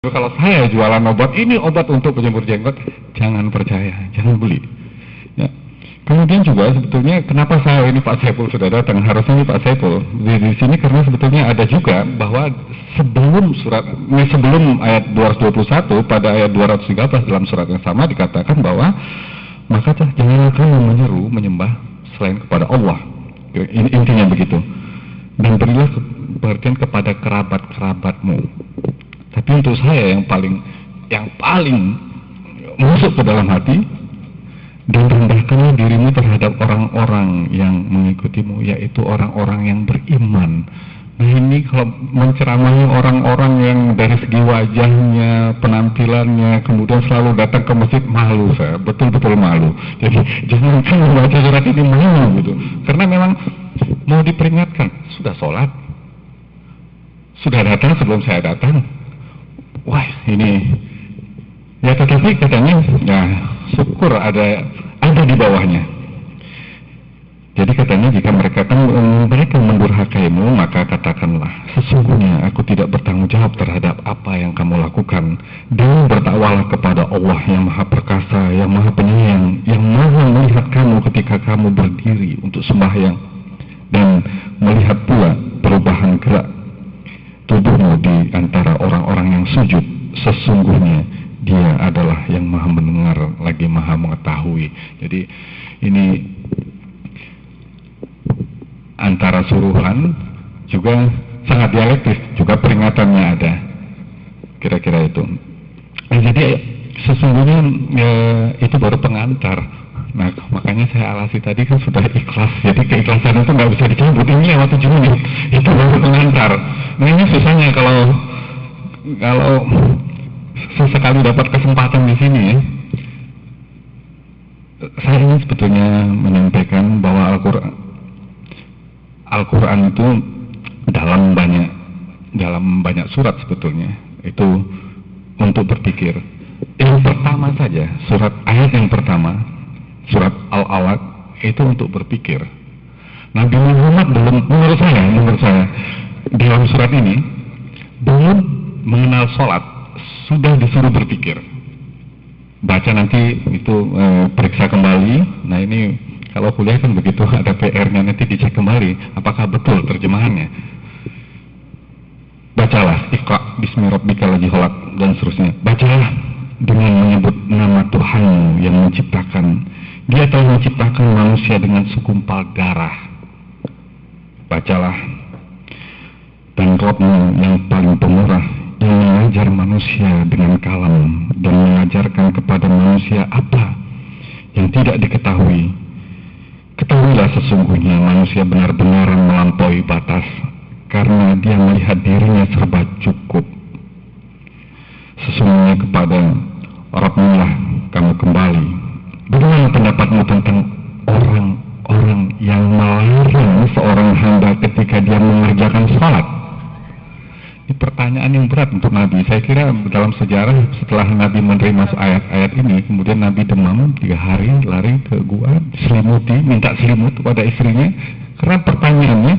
Kalau saya jualan obat, ini obat untuk penyembur jenggot, jangan percaya, jangan beli. Ya. Kemudian juga sebetulnya kenapa saya ini Pak Saiful sudah datang, harusnya ini Pak Saiful di sini karena sebetulnya ada juga bahwa sebelum ayat 221 pada ayat 213 dalam surat yang sama dikatakan bahwa maka janganlah kamu menyeru menyembah selain kepada Allah. Intinya begitu. Dan berilah perhatian kepada kerabat-kerabatmu. Tapi untuk saya yang paling masuk ke dalam hati, dan rendahkanlah dirimu terhadap orang-orang yang mengikutimu, yaitu orang-orang yang beriman. Nah ini kalau menceramahi orang-orang yang dari segi wajahnya, penampilannya, kemudian selalu datang ke masjid, malu saya, betul-betul malu. Jadi jangan membaca surat ini malu gitu, karena memang mau diperingatkan, sudah sholat, sudah datang sebelum saya datang. Wah ini ya, tetapi katanya ya syukur ada di bawahnya. Jadi katanya jika mereka mendurhakaimu, maka katakanlah sesungguhnya aku tidak bertanggung jawab terhadap apa yang kamu lakukan, dan bertakwalah kepada Allah yang Maha Perkasa, yang Maha Penyayang, yang Maha melihat kamu ketika kamu berdiri untuk sembahyang, dan melihat pula perubahan gerak tubuhmu di antara orang-orang yang sujud. Sesungguhnya Dia adalah yang Maha mendengar lagi Maha mengetahui. Jadi ini antara suruhan juga sangat dialektis, juga peringatannya ada, kira-kira itu. Jadi sesungguhnya itu baru pengantar. Nah makanya saya alasi tadi kan sudah ikhlas, jadi keikhlasan itu nggak bisa dicabut, ini lewat 7 menit, itu baru pengantar. Nah ini susahnya kalau sesekali dapat kesempatan di sini ya. Saya ingin sebetulnya menyampaikan bahwa Al-Quran itu dalam banyak surat sebetulnya itu untuk berpikir. Yang pertama saja, ayat yang pertama, surat Al-Alaq itu untuk berpikir. Nabi Muhammad belum, menurut saya dalam surat ini belum mengenal sholat, sudah disuruh berpikir. Baca nanti itu periksa kembali. Nah ini kalau kuliah kan begitu, ada PR-nya, nanti dicek kembali apakah betul terjemahannya. Bacalah Iqra bismi rabbikal ladzi khalaq dan seterusnya. Bacalah dengan menyebut nama Tuhanmu yang menciptakan. Dia telah menciptakan manusia dengan segumpal darah. Bacalah, dan Rabb-Mu yang paling pemurah, yang mengajar manusia dengan kalam dan mengajarkan kepada manusia apa yang tidak diketahui. Ketahuilah sesungguhnya manusia benar-benar melampaui batas, karena dia melihat dirinya serba cukup. Sesungguhnya kepada Rabb-Mu lah kamu kembali. Bagaimana pendapatmu tentang orang-orang yang melarang seorang hamba ketika dia mengerjakan salat? Ini pertanyaan yang berat untuk Nabi. Saya kira dalam sejarah setelah Nabi menerima ayat-ayat ini, kemudian Nabi demam 3 hari, lari ke gua, diselimuti, minta selimut kepada istrinya. Karena pertanyaannya,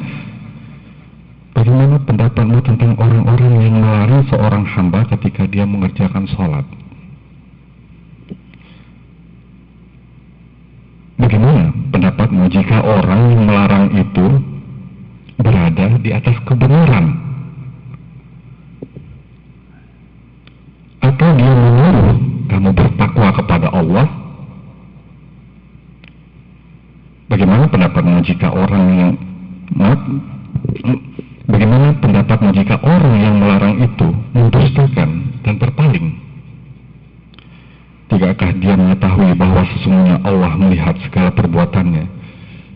bagaimana pendapatmu tentang orang-orang yang melarang seorang hamba ketika dia mengerjakan salat? Bagaimana pendapatmu jika orang yang melarang itu berada di atas kebenaran? Atau dia menyuruh kamu bertakwa kepada Allah? Bagaimana pendapatmu jika orang yang melarang itu mendustakan dan berpaling? Tidakkah dia mengetahui bahwa sesungguhnya Allah melihat segala perbuatannya?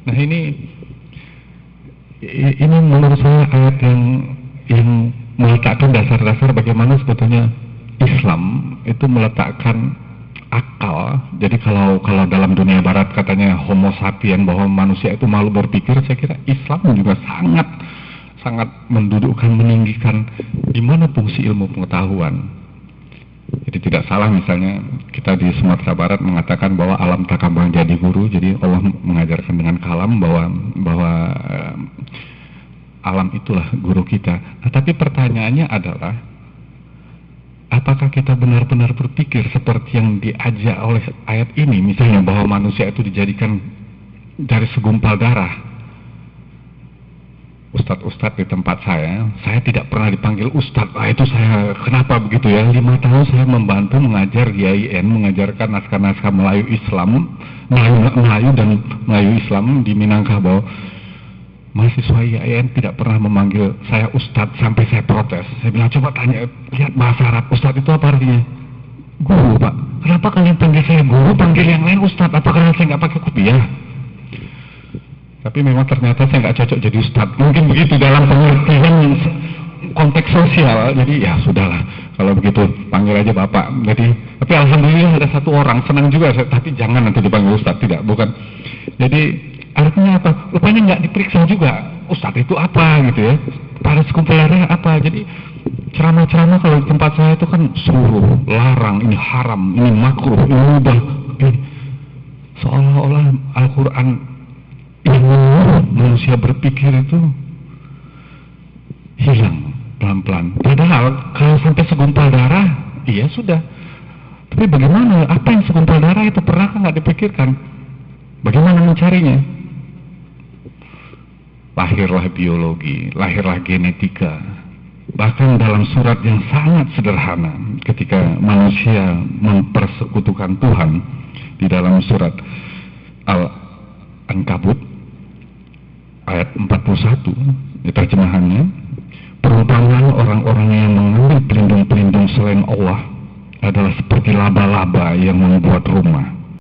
Nah ini menurut saya ayat yang meletakkan dasar-dasar bagaimana sebetulnya Islam itu meletakkan akal. Jadi kalau dalam dunia barat katanya homo sapien, bahwa manusia itu malu berpikir, saya kira Islam juga sangat mendudukkan, meninggikan di mana fungsi ilmu pengetahuan. Jadi tidak salah misalnya kita di Sumatera Barat mengatakan bahwa alam takabang jadi guru. Jadi Allah mengajarkan dengan kalam bahwa alam itulah guru kita. Nah, tapi pertanyaannya adalah Apakah kita benar-benar berpikir seperti yang diajak oleh ayat ini, misalnya bahwa manusia itu dijadikan dari segumpal darah? Ustadz-ustadz di tempat saya tidak pernah dipanggil ustadz. Itu saya, kenapa begitu ya? 5 tahun saya membantu mengajar di IAIN, mengajarkan naskah-naskah Melayu Islam, Melayu dan Melayu Islam di Minangkabau. Mahasiswa IAIN tidak pernah memanggil saya ustadz sampai saya protes. Saya bilang, coba tanya, lihat bahasa Arab, ustadz itu apa artinya? Guru, Pak. Kenapa kalian panggil saya guru, panggil yang lain ustadz? Apa karena saya nggak pakai kopiah? Tapi memang ternyata saya nggak cocok jadi ustadz. Mungkin begitu dalam pengertian konteks sosial. Jadi ya sudahlah, kalau begitu panggil aja bapak. Jadi, tapi alhamdulillah ada satu orang senang juga. Tapi jangan nanti dipanggil ustadz, tidak, bukan. Jadi artinya apa? Rupanya nggak diperiksa juga ustadz itu apa gitu ya. Pada sekumpulannya apa? Jadi ceramah-ceramah kalau di tempat saya itu kan suruh, larang, ini haram, ini makruh, ini mubah. Seolah-olah Al-Quran yang manusia berpikir itu hilang pelan-pelan. Padahal kalau sampai segumpal darah, iya sudah. Tapi bagaimana? Apa yang segumpal darah itu pernah nggak dipikirkan? Bagaimana mencarinya? Lahirlah biologi, lahirlah genetika. Bahkan dalam surat yang sangat sederhana, ketika manusia mempersekutukan Tuhan, di dalam surat Al-Ankabut ayat 41, di terjemahannya, perumpamaan orang-orang yang mengambil pelindung-pelindung selain Allah adalah seperti laba-laba yang membuat rumah.